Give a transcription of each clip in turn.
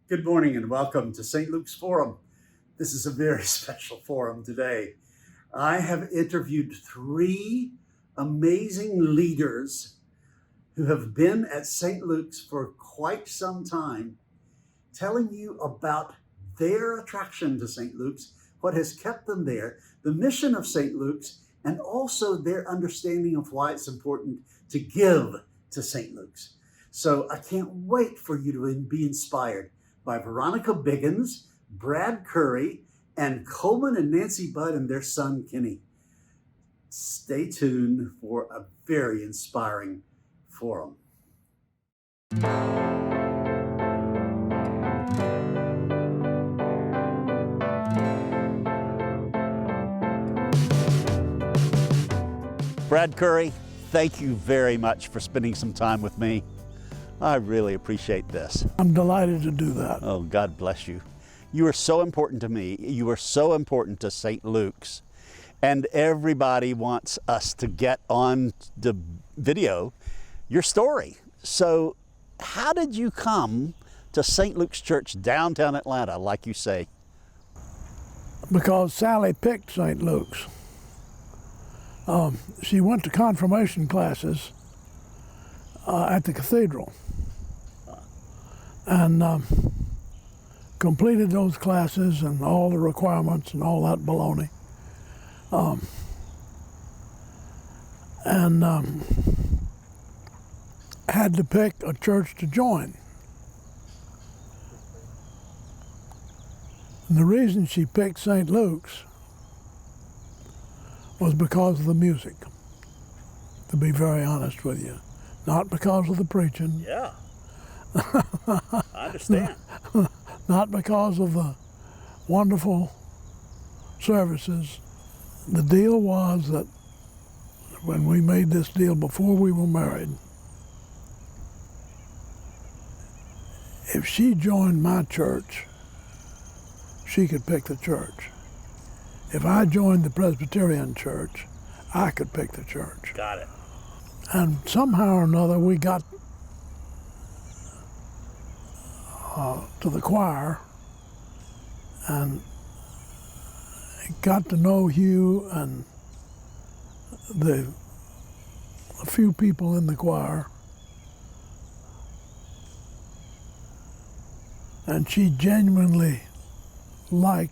Good morning and welcome to St. Luke's Forum. This is a very special forum today. I have interviewed three amazing leaders who have been at St. Luke's for quite some time, telling you about their attraction to St. Luke's, what has kept them there, the mission of St. Luke's, and also their understanding of why it's important to give to St. Luke's. So I can't wait for you to be inspired by Veronica Biggins, Brad Currey, and Coleman and Nancy Budd and their son, Kenny. Stay tuned for a very inspiring forum. Brad Currey, thank you very much for spending some time with me. I really appreciate this. I'm delighted to do that. Oh, God bless you. You are so important to me. You are so important to St. Luke's. And everybody wants us to get on the video your story. So how did you come to St. Luke's Church downtown Atlanta, like you say? Because Sally picked St. Luke's. She went to confirmation classes at the cathedral and completed those classes and all the requirements and all that baloney. And had to pick a church to join. And the reason she picked St. Luke's was because of the music, to be very honest with you. Not because of the preaching. Yeah, I understand. Not because of the wonderful services. The deal was that when we made this deal before we were married, if she joined my church, she could pick the church. If I joined the Presbyterian church, I could pick the church. Got it. And somehow or another we got to the choir and got to know Hugh and a few people in the choir. And she genuinely loved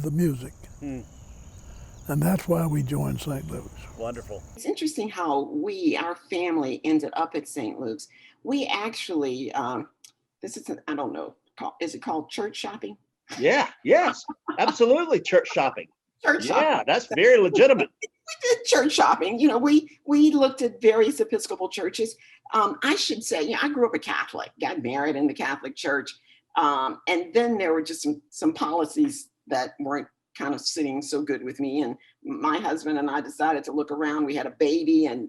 the music. And that's why we joined St. Luke's. Wonderful. It's interesting how our family ended up at St. Luke's. We actually, I don't know, is it called church shopping? Yeah, yes, absolutely. Church shopping. Church shopping. Yeah, that's very legitimate. We did church shopping. You know, we looked at various Episcopal churches. I should say, I grew up a Catholic, got married in the Catholic Church. And then there were just some policies that weren't kind of sitting so good with me. And my husband and I decided to look around. We had a baby, and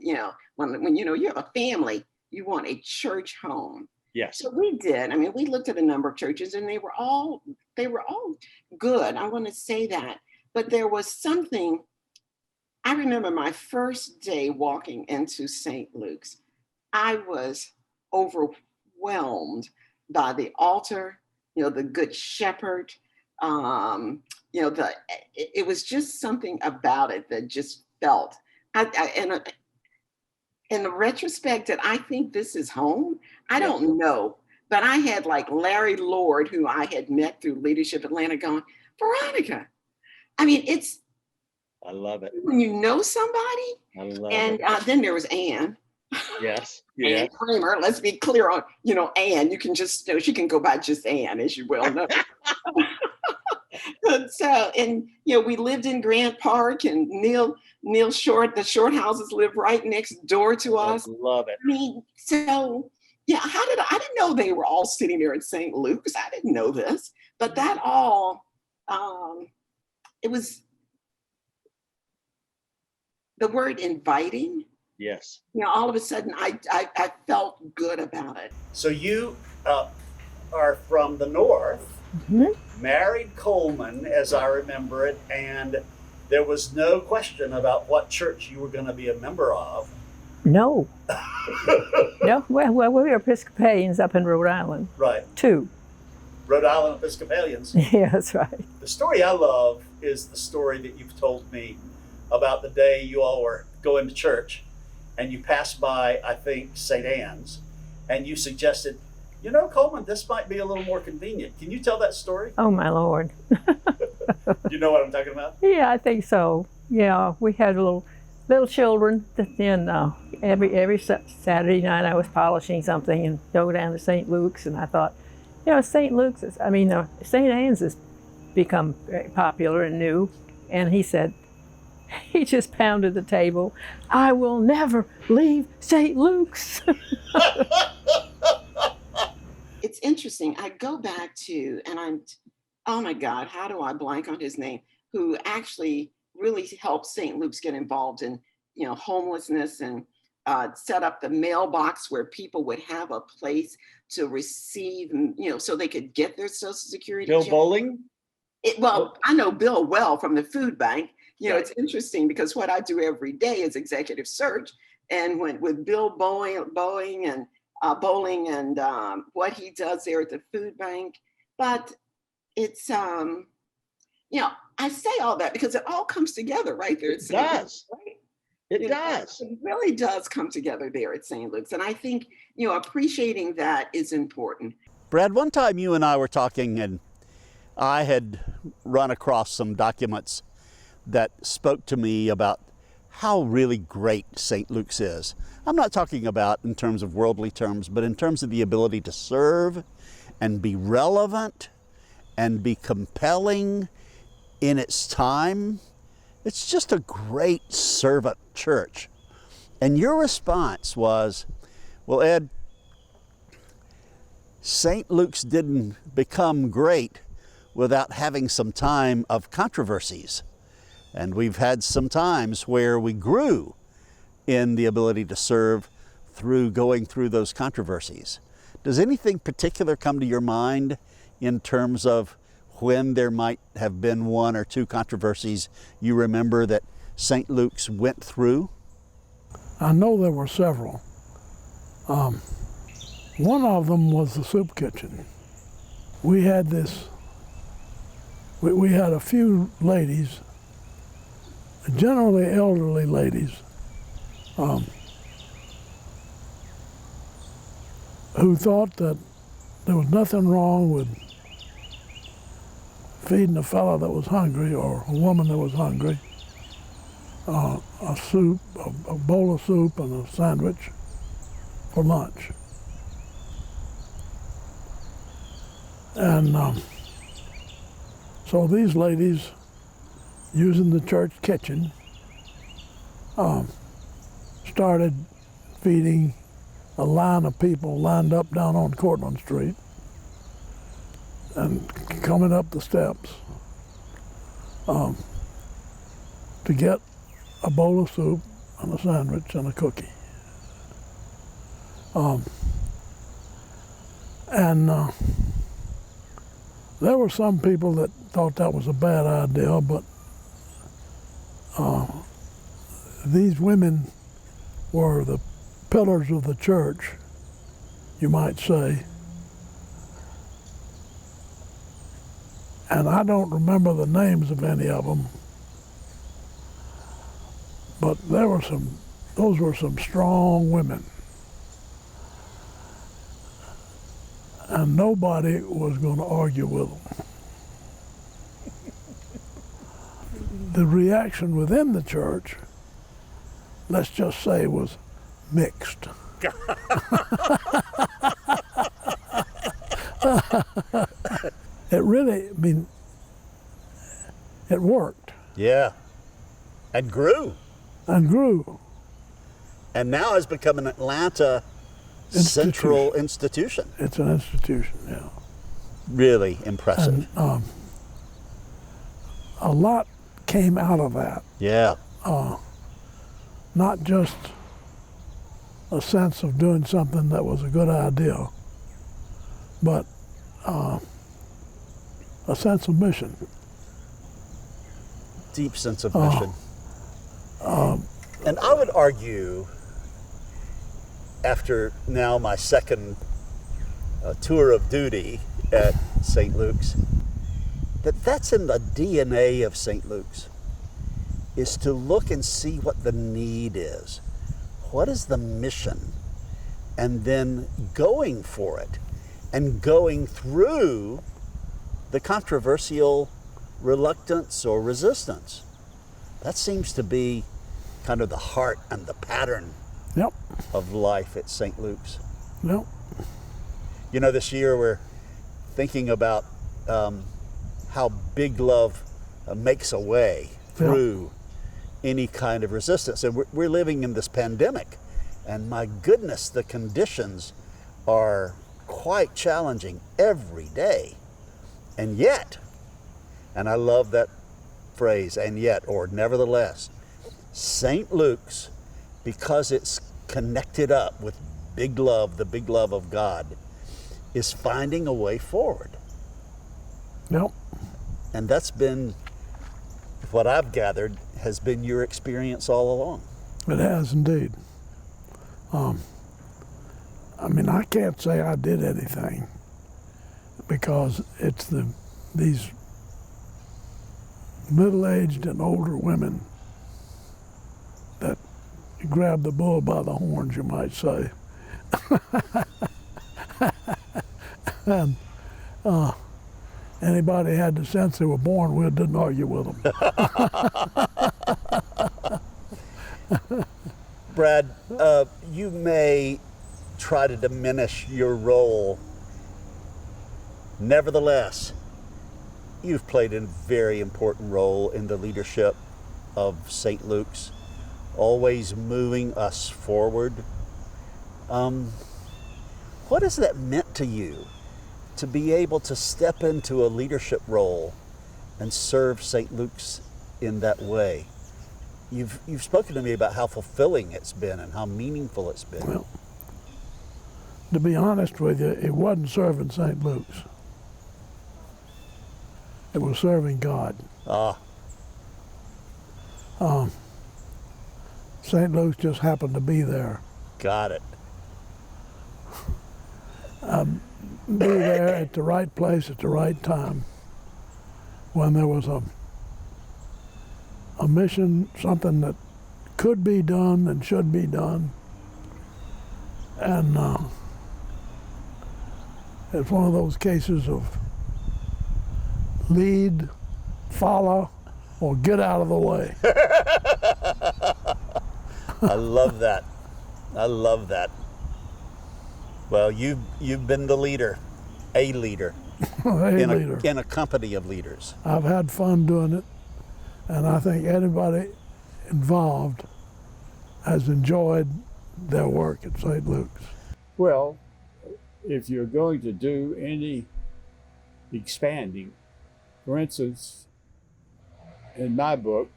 when you have a family, you want a church home. Yes. So we did. I mean, we looked at a number of churches, and they were all good. I want to say that. But there was something. I remember my first day walking into St. Luke's. I was overwhelmed by the altar, the Good Shepherd. It was just something about it that just felt. In the retrospect, that I think this is home. I don't know, but I had like Larry Lord, who I had met through Leadership Atlanta, going, Veronica. I mean, I love it. When you know somebody. I love it. And then there was Ann. Yes. Ann Kramer. Let's be clear on, Ann. You can just, she can go by just Ann, as you well know. We lived in Grant Park, and Neil Short, the Short houses lived right next door to us. I love it. I mean, so yeah, I didn't know they were all sitting there in St. Luke's. I didn't know this, but that all, it was the word inviting. Yes. All of a sudden I felt good about it. So you are from the north, married Coleman, as I remember it, and there was no question about what church you were going to be a member of. No. No, well, we were Episcopalians up in Rhode Island. Right. Two. Rhode Island Episcopalians. Yeah, that's right. The story I love is the story that you've told me about the day you all were going to church and you passed by, I think, St. Anne's, and you suggested, you know, Coleman, this might be a little more convenient. Can you tell that story? Oh, my Lord. You know what I'm talking about? Yeah, I think so. Yeah, we had little children, and every Saturday night I was polishing something and go down to St. Luke's, and I thought, you know, St. Anne's has become very popular and new, and he said, he just pounded the table, I will never leave St. Luke's. It's interesting. I go back to, oh my God, how do I blank on his name? Who actually really helped St. Luke's get involved in, you know, homelessness and set up the mailbox where people would have a place to receive, you know, so they could get their Social Security Bill check. Bowling? I know Bill well from the food bank. You know, Right. it's interesting because what I do every day is executive search. And with Bill Bowling and what he does there at the food bank. But it's, you know, I say all that because it all comes together right there at St. Luke's, right? It You know, does. it really does come together there at St. Luke's. And I think, you know, appreciating that is important. Brad, one time you and I were talking, and I had run across some documents that spoke to me about how really great St. Luke's is. I'm not talking about in terms of worldly terms, but in terms of the ability to serve and be relevant and be compelling in its time. It's just a great servant church. And your response was, well, Ed, St. Luke's didn't become great without having some time of controversies. And we've had some times where we grew in the ability to serve through going through those controversies. Does anything particular come to your mind in terms of when there might have been one or two controversies you remember that St. Luke's went through? I know there were several. One of them was the soup kitchen. We had a few ladies, generally elderly ladies, who thought that there was nothing wrong with feeding a fellow that was hungry or a woman that was hungry a bowl of soup and a sandwich for lunch. And so these ladies, using the church kitchen, started feeding a line of people lined up down on Cortlandt Street and coming up the steps to get a bowl of soup and a sandwich and a cookie. There were some people that thought that was a bad idea, but these women were the pillars of the church, you might say. And I don't remember the names of any of them, but those were some strong women. And nobody was going to argue with them. The reaction within the church, let's just say, was mixed. It really, it worked. Yeah. And grew. And grew. And now has become an Atlanta central institution. It's an institution, yeah. Really impressive. And a lot came out of that. Yeah. Not just a sense of doing something that was a good idea, but a sense of mission. Deep sense of mission. And I would argue, after now my second a tour of duty at St. Luke's, that's in the DNA of St. Luke's, is to look and see what the need is. What is the mission? And then going for it and going through the controversial reluctance or resistance. That seems to be kind of the heart and the pattern Yep. of life at St. Luke's. Yep. You know, this year we're thinking about how big love makes a way through any kind of resistance. And we're living in this pandemic, and my goodness, the conditions are quite challenging every day. And yet, and I love that phrase, and yet, or nevertheless, St. Luke's, because it's connected up with big love, the big love of God, is finding a way forward. Yep. And that's been what I've gathered has been your experience all along. It has indeed. I mean, I can't say I did anything because it's these middle-aged and older women that grab the bull by the horns, you might say. And anybody had the sense they were born with didn't argue with them. Brad, you may try to diminish your role. Nevertheless, you've played a very important role in the leadership of St. Luke's, always moving us forward. What has that meant to you to be able to step into a leadership role and serve St. Luke's in that way? You've spoken to me about how fulfilling it's been and how meaningful it's been. Well, to be honest with you, it wasn't serving St. Luke's. It was serving God. St. Luke's just happened to be there. Got it. Be there at the right place at the right time when there was a mission, something that could be done and should be done. And it's one of those cases of lead, follow, or get out of the way. I love that. I love that. Well, you've been the leader, a leader, leader. In a company of leaders. I've had fun doing it, and I think anybody involved has enjoyed their work at St. Luke's. Well, if you're going to do any expanding, for instance, in my book,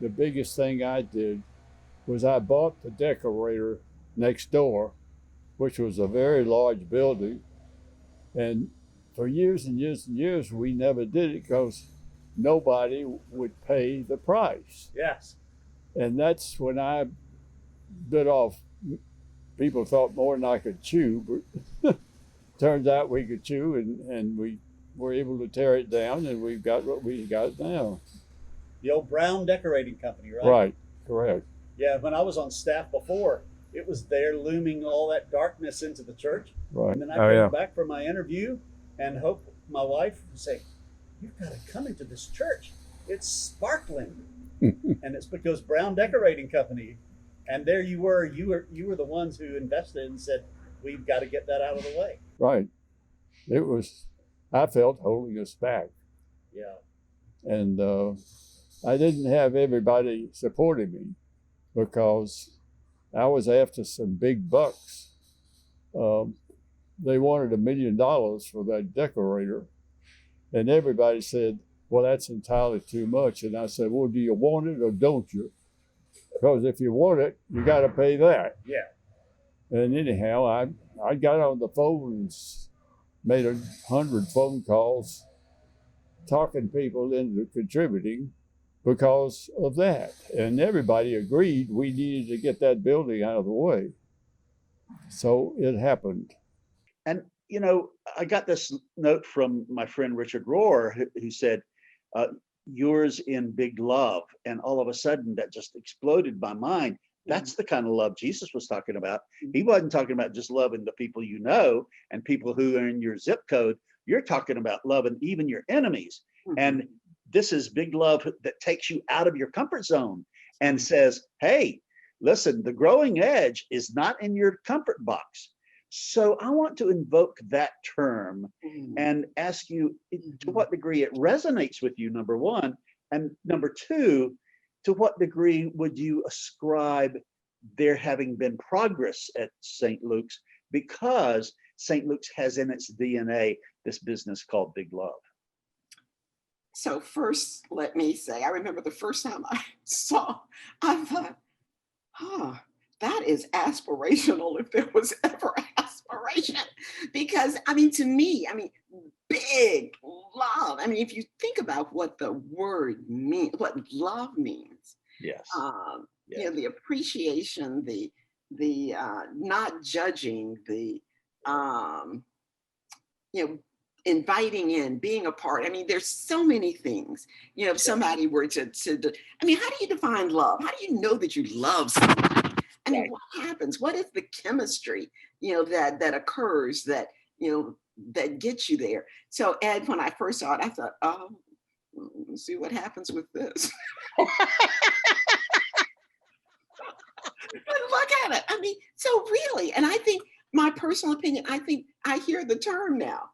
the biggest thing I did was I bought the decorator next door, which was a very large building. And for years and years and years, we never did it because nobody would pay the price. Yes. And that's when I bit off. People thought more than I could chew, but turns out we could chew, and we were able to tear it down, and we've got what we got now. The old Brown Decorating Company, right? Right, correct. Yeah, when I was on staff before, it was there looming all that darkness into the church. Right. And then I came back for my interview, and Hope, my wife, would say, "You've got to come into this church. It's sparkling." And it's because Brown Decorating Company. And there you were the ones who invested and said, "We've got to get that out of the way." Right. It was, I felt, holding us back. Yeah. And I didn't have everybody supporting me because I was after some big bucks. They wanted $1 million for that decorator. And everybody said, "Well, that's entirely too much." And I said, "Well, do you want it or don't you? Because if you want it, you got to pay that." Yeah. And anyhow, I got on the phone and made 100 phone calls talking people into contributing because of that. And everybody agreed we needed to get that building out of the way. So it happened. And you know, I got this note from my friend Richard Rohr, who said, yours in big love. And all of a sudden that just exploded my mind. That's the kind of love Jesus was talking about. He wasn't talking about just loving the people you know and people who are in your zip code. You're talking about loving even your enemies. And this is big love that takes you out of your comfort zone and says, hey, listen, the growing edge is not in your comfort box. So I want to invoke that term and ask you to what degree it resonates with you, number one. And number two, to what degree would you ascribe there having been progress at St. Luke's because St. Luke's has in its DNA this business called big love? So first, let me say, I remember the first time I saw, I thought, that is aspirational if there was ever aspiration. Because, I mean, to me, I mean, big love. I mean, if you think about what the word means, what love means, Yes. you know, the appreciation, the not judging, the you know, inviting in, being a part. I mean, there's so many things. You know, if somebody were to I mean, how do you define love? How do you know that you love somebody? I mean, what happens? What is the chemistry, you know, that occurs that, you know, that gets you there? So Ed, when I first saw it, I thought, oh, let's see what happens with this. But look at it. I mean, so really, and I think my personal opinion, I think I hear the term now.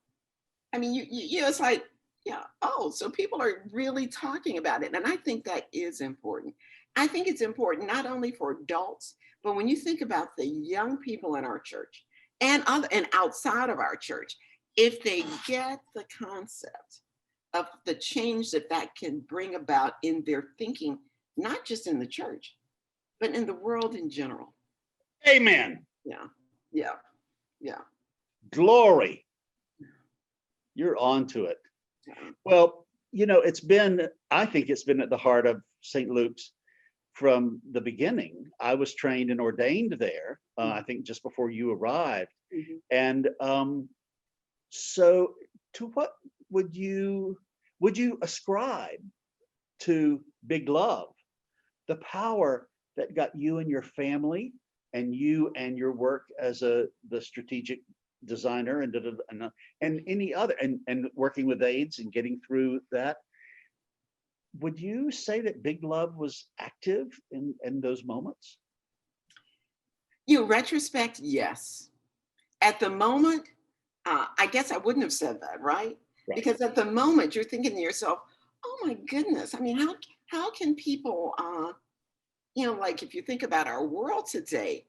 I mean, you know, it's like, yeah, oh, so people are really talking about it. And I think that is important. I think it's important not only for adults, but when you think about the young people in our church and outside of our church, if they get the concept of the change that can bring about in their thinking, not just in the church, but in the world in general. Amen. Yeah. Glory. You're on to it. Well, you know, I think it's been at the heart of St. Luke's from the beginning. I was trained and ordained there, I think just before you arrived. And so to what would you ascribe to big love, the power that got you and your family and you and your work as the strategic designer and any other and working with AIDS and getting through that? Would you say that big love was active in those moments? You know, retrospect, yes. At the moment, I guess I wouldn't have said that, right? Because at the moment you're thinking to yourself, oh my goodness, I mean, how can people, you know, like if you think about our world today,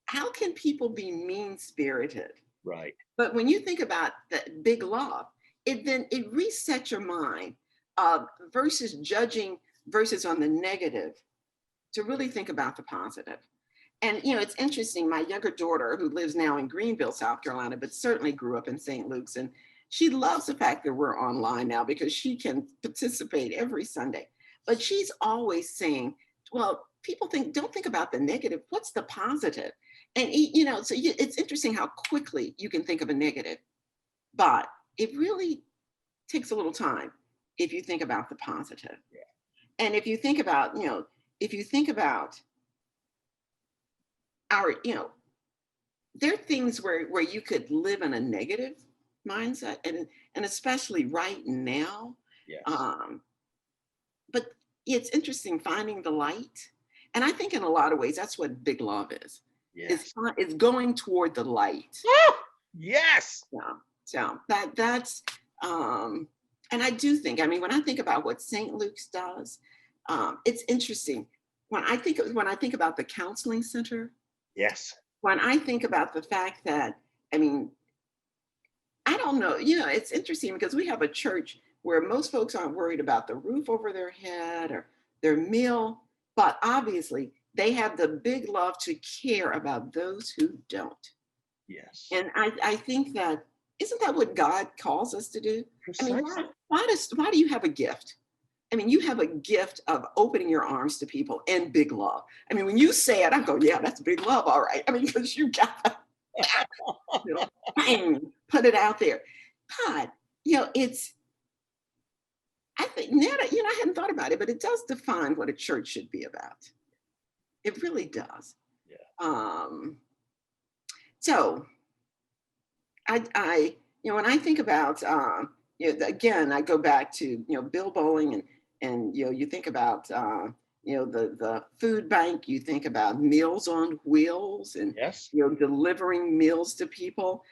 how can people be mean-spirited? Right. But when you think about that big love, it resets your mind versus judging versus on the negative to really think about the positive. And, you know, it's interesting, my younger daughter who lives now in Greenville, South Carolina, but certainly grew up in St. Luke's, and she loves the fact that we're online now because she can participate every Sunday. But she's always saying, well, people don't think about the negative. What's the positive? And, you know, so it's interesting how quickly you can think of a negative, but it really takes a little time if you think about the positive. And if you think about, you know, our, you know, there are things where you could live in a negative mindset and especially right now. Yes. But it's interesting finding the light. And I think in a lot of ways, that's what big love is. Yes. It's going toward the light. Yes. So that's and I do think, I mean, when I think about what St. Luke's does, it's interesting. When I think about the counseling center. Yes. When I think about the fact that, I mean, I don't know, you know, it's interesting because we have a church where most folks aren't worried about the roof over their head or their meal, but obviously they have the big love to care about those who don't. Yes. And I think that, isn't that what God calls us to do? Precisely. I mean, why do you have a gift? I mean, you have a gift of opening your arms to people and big love. I mean, when you say it, I go, yeah, that's big love, all right. I mean, because you got that. Bang, put it out there. But, I think now that, I hadn't thought about it, but it does define what a church should be about. It really does. Yeah. So when I think about, again, I go back to, Bill Bowling and you think about, the food bank, you think about Meals on Wheels and, Yes. delivering meals to people.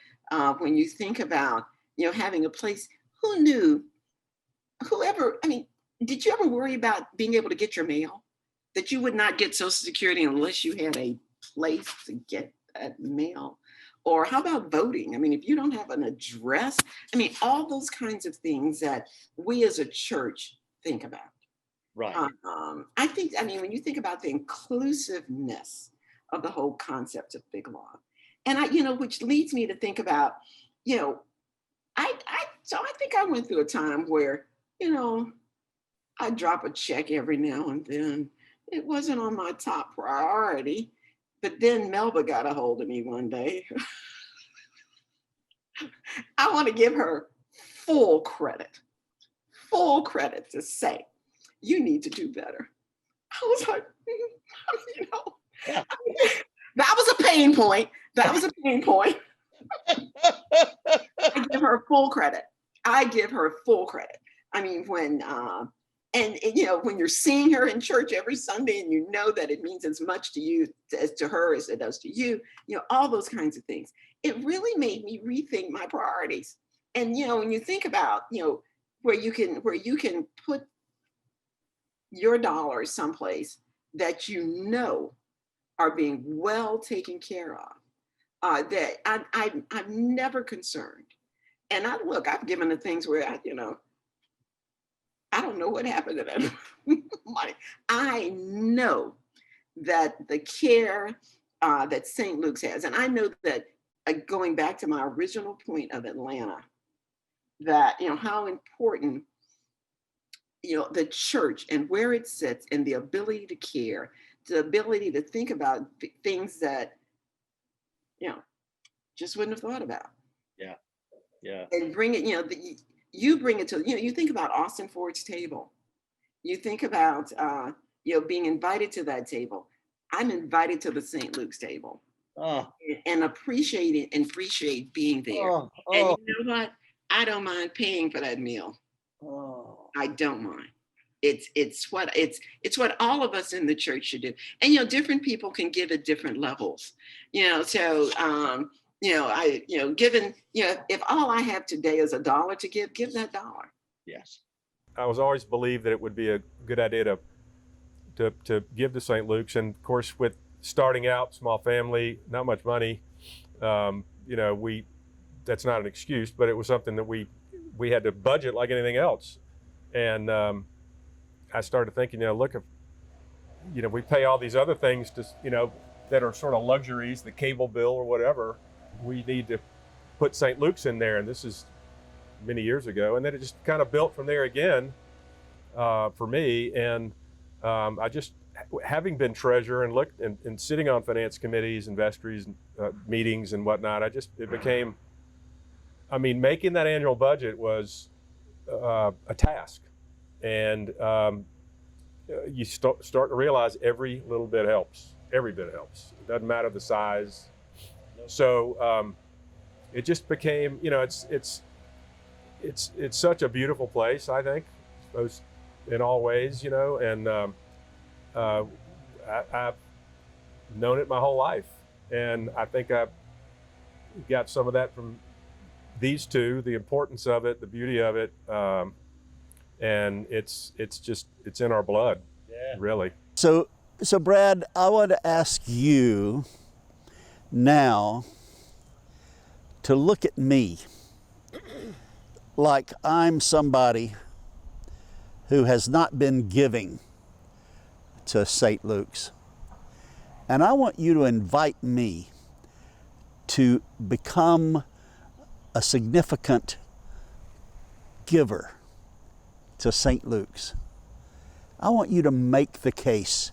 When you think about, having a place, who knew, did you ever worry about being able to get your mail? That you would not get Social Security unless you had a place to get that mail? Or how about voting? If you don't have an address, all those kinds of things that we as a church think about. Right. I think, when you think about the inclusiveness of the whole concept of Big Love, and which leads me to think about, I think I went through a time where, I drop a check every now and then. It wasn't on my top priority, but then Melba got a hold of me one day. I want to give her full credit to say, you need to do better. I was like, Yeah. that was a pain point. I give her full credit. When you're seeing her in church every Sunday and you know that it means as much to you as to her as it does to you, all those kinds of things. It really made me rethink my priorities. And, when you think about, where you can put your dollars someplace that are being well taken care of, that I'm never concerned. And I've given the things where I don't know what happened to that money. I know that the care that St. Luke's has, and I know that going back to my original point of Atlanta, that, how important, the church and where it sits and the ability to care, the ability to think about things that, just wouldn't have thought about. Yeah. Yeah. And bring it, you bring it to, you think about Austin Ford's table. You think about, being invited to that table. I'm invited to the St. Luke's table. Oh. And appreciate being there. Oh. And you know what? I don't mind paying for that meal. Oh. I don't mind. It's what all of us in the church should do. And different people can give at different levels. So given, if all I have today is $1 to give that $1. Yes. I was always believed that it would be a good idea to give to St. Luke's, and of course, with starting out, small family, not much money, that's not an excuse, but it was something that we had to budget like anything else. And I started thinking, look, if we pay all these other things to, that are sort of luxuries, the cable bill or whatever, we need to put St. Luke's in there. And this is many years ago. And then it just kind of built from there again for me. And I just, having been treasurer and looked and sitting on finance committees and vestries meetings and whatnot, it became, making that annual budget was a task. And you start to realize every little bit helps. Every bit helps. It doesn't matter the size. So it just became, it's such a beautiful place, I think, both in all ways, and I've known it my whole life. And I think I got some of that from these two, the importance of it, the beauty of it. And it's in our blood, really. So Brad, I want to ask you now to look at me like I'm somebody who has not been giving to St. Luke's. And I want you to invite me to become a significant giver to St. Luke's. I want you to make the case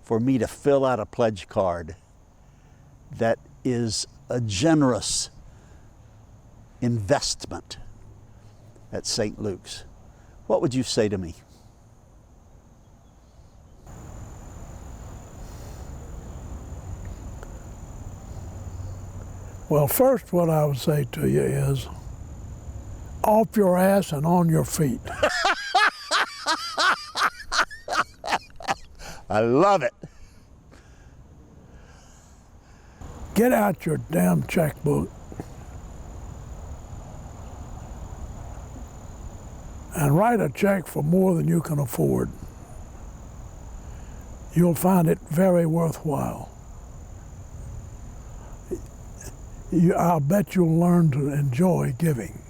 for me to fill out a pledge card that is a generous investment at St. Luke's, what would you say to me? Well, first, what I would say to you is off your ass and on your feet. I love it. Get out your damn checkbook and write a check for more than you can afford. You'll find it very worthwhile. I'll bet you'll learn to enjoy giving.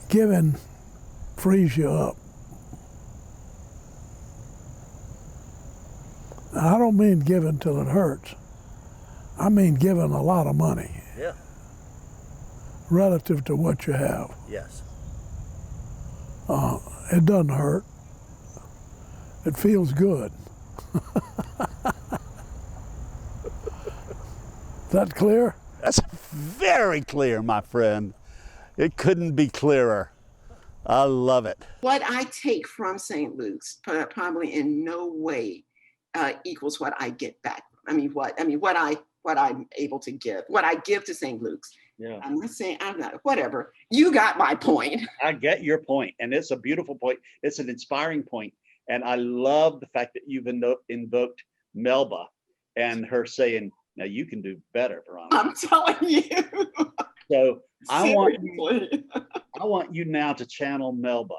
Giving frees you up. And I don't mean giving till it hurts. I mean giving a lot of money. Yeah. Relative to what you have. Yes. It doesn't hurt. It feels good. Is that clear? That's very clear, my friend. It couldn't be clearer. I love it. What I take from St. Luke's probably in no way equals what I get back. What I'm able to give, what I give to St. Luke's. Yeah. I'm not saying, I'm not, whatever. You got my point. I get your point, and it's a beautiful point. It's an inspiring point, and I love the fact that you've invoked Melba and her saying, "Now you can do better, Veronica." I'm telling you. So I Seriously. want you now to channel Melba,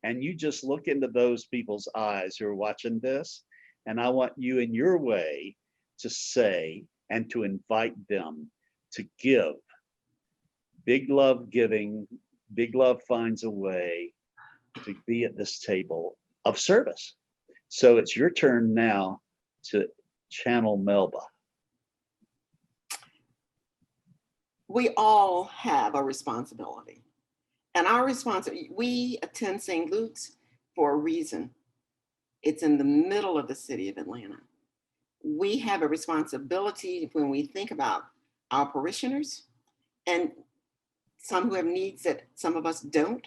and you just look into those people's eyes who are watching this, and I want you in your way to say and to invite them to give. Big love giving, big love finds a way to be at this table of service. So it's your turn now to channel Melba. We all have a responsibility. And we attend St. Luke's for a reason. It's in the middle of the city of Atlanta. We have a responsibility when we think about our parishioners and some who have needs that some of us don't,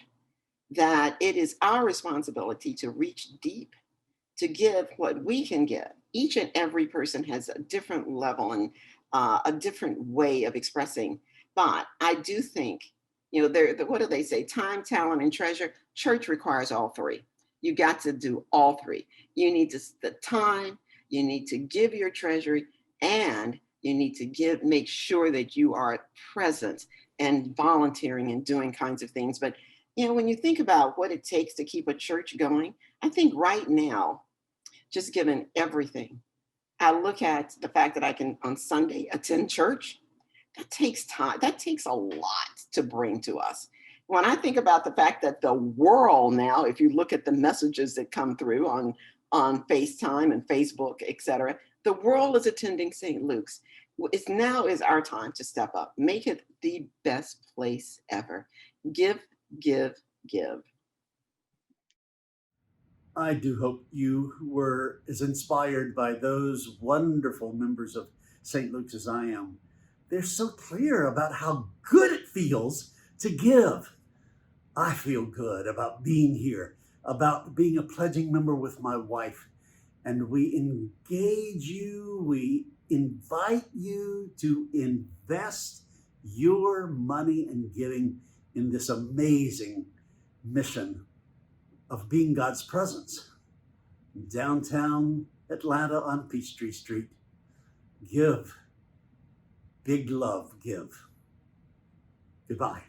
that it is our responsibility to reach deep, to give what we can give. Each and every person has a different level and a different way of expressing. But I do think, what do they say? Time, talent, and treasure. Church requires all three. You got to do all three. You need the time, you need to give your treasury, and you need to make sure that you are present and volunteering and doing kinds of things. But when you think about what it takes to keep a church going, I think right now, just given everything, I look at the fact that I can on Sunday attend church. That takes time. That takes a lot to bring to us. When I think about the fact that the world now, if you look at the messages that come through on FaceTime and Facebook, et cetera, the world is attending St. Luke's. Now is our time to step up. Make it the best place ever. Give, give, give. I do hope you were as inspired by those wonderful members of St. Luke's as I am. They're so clear about how good it feels to give. I feel good about being here, about being a pledging member with my wife. And we engage you, we invite you to invest your money and giving in this amazing mission of being God's presence. Downtown Atlanta on Peachtree Street. Give. Big love, give. Goodbye.